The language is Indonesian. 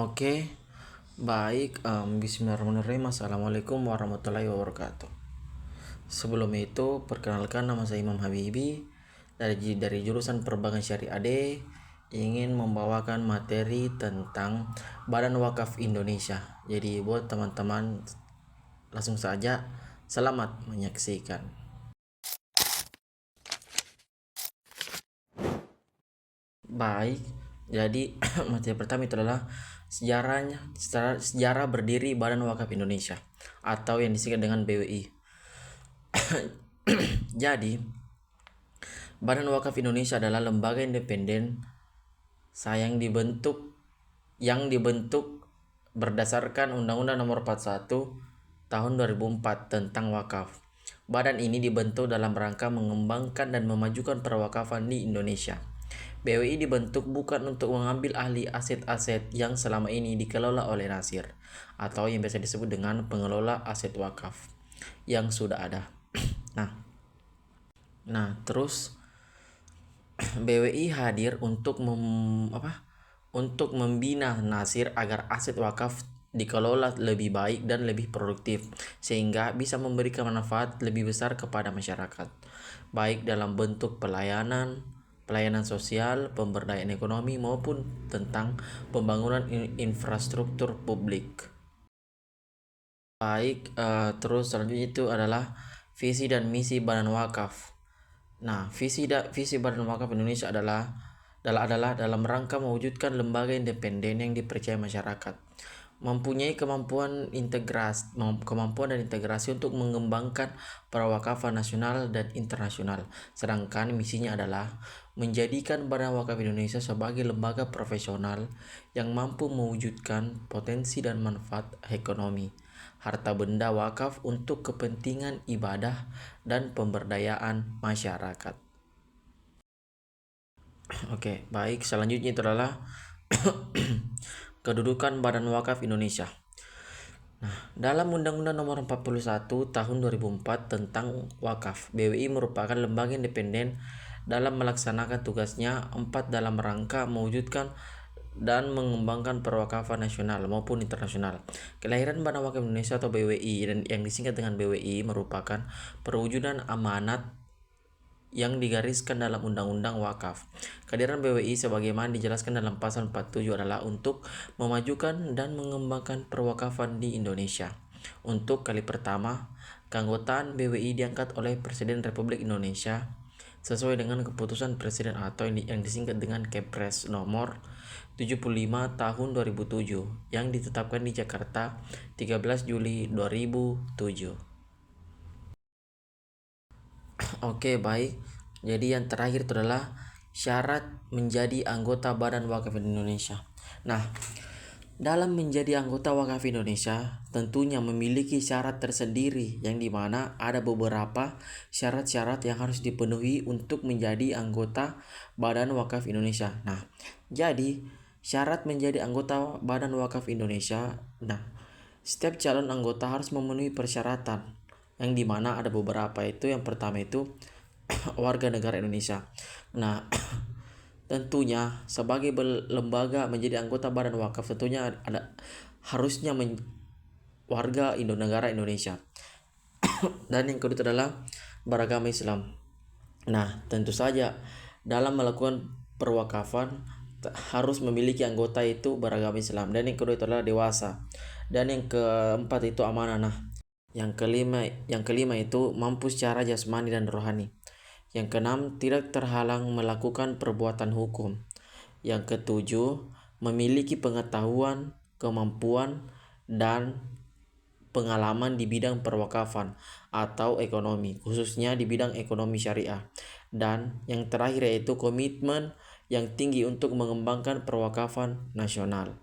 Oke, baik. Bismillahirrahmanirrahim. Assalamualaikum warahmatullahi wabarakatuh. Sebelum itu, perkenalkan, nama saya Imam Habibi dari jurusan Perbankan Syariah D, ingin membawakan materi tentang Badan Wakaf Indonesia. Jadi buat teman-teman, langsung saja selamat menyaksikan. Baik, jadi materi pertama itu adalah sejarah berdiri Badan Wakaf Indonesia atau yang disingkat dengan BWI. Jadi, Badan Wakaf Indonesia adalah lembaga independen yang dibentuk berdasarkan Undang-Undang Nomor 41 Tahun 2004 tentang wakaf. Badan ini dibentuk dalam rangka mengembangkan dan memajukan perwakafan di Indonesia. BWI dibentuk bukan untuk mengambil alih aset-aset yang selama ini dikelola oleh Nasir atau yang biasa disebut dengan pengelola aset wakaf yang sudah ada. Nah, terus BWI hadir untuk membina Nasir agar aset wakaf dikelola lebih baik dan lebih produktif sehingga bisa memberikan manfaat lebih besar kepada masyarakat, baik dalam bentuk pelayanan sosial, pemberdayaan ekonomi maupun tentang pembangunan infrastruktur publik. Baik, terus selanjutnya itu adalah visi dan misi Badan Wakaf. Nah, visi Badan Wakaf Indonesia adalah dalam rangka mewujudkan lembaga independen yang dipercaya masyarakat, mempunyai kemampuan dan integrasi untuk mengembangkan perwakafan nasional dan internasional. Sedangkan misinya adalah menjadikan Badan Wakaf Indonesia sebagai lembaga profesional yang mampu mewujudkan potensi dan manfaat ekonomi harta benda wakaf untuk kepentingan ibadah dan pemberdayaan masyarakat. Oke, baik. Selanjutnya itu adalah kedudukan Badan Wakaf Indonesia. Nah, dalam Undang-Undang Nomor 41 Tahun 2004 tentang wakaf, BWI merupakan lembaga independen dalam melaksanakan tugasnya dalam rangka mewujudkan dan mengembangkan perwakafan nasional maupun internasional. Kelahiran Badan Wakaf Indonesia atau BWI dan yang disingkat dengan BWI merupakan perwujudan amanat yang digariskan dalam Undang-Undang Wakaf. Kehadiran BWI sebagaimana dijelaskan dalam pasal 47 adalah untuk memajukan dan mengembangkan perwakafan di Indonesia. Untuk kali pertama, keanggotaan BWI diangkat oleh Presiden Republik Indonesia sesuai dengan keputusan Presiden atau yang disingkat dengan Kepres nomor 75 tahun 2007 yang ditetapkan di Jakarta 13 Juli 2007. Oke, baik. Jadi yang terakhir itu adalah syarat menjadi anggota Badan Wakaf Indonesia. Nah, dalam menjadi anggota Wakaf Indonesia tentunya memiliki syarat tersendiri yang dimana ada beberapa syarat-syarat yang harus dipenuhi untuk menjadi anggota Badan Wakaf Indonesia. Nah, jadi syarat menjadi anggota Badan Wakaf Indonesia, setiap calon anggota harus memenuhi persyaratan yang dimana ada beberapa. Itu yang pertama itu warga negara Indonesia. Nah, tentunya sebagai lembaga menjadi anggota Badan Wakaf tentunya harusnya warga negara Indonesia. Dan yang kedua adalah beragama Islam. Nah, tentu saja dalam melakukan perwakafan harus memiliki anggota itu beragama Islam. Dan yang kedua itu adalah dewasa. Dan yang keempat itu amanah. Nah, yang kelima itu mampu secara jasmani dan rohani. Yang keenam, tidak terhalang melakukan perbuatan hukum. Yang ketujuh, memiliki pengetahuan, kemampuan, dan pengalaman di bidang perwakafan atau ekonomi, khususnya di bidang ekonomi syariah. Dan yang terakhir yaitu komitmen yang tinggi untuk mengembangkan perwakafan nasional.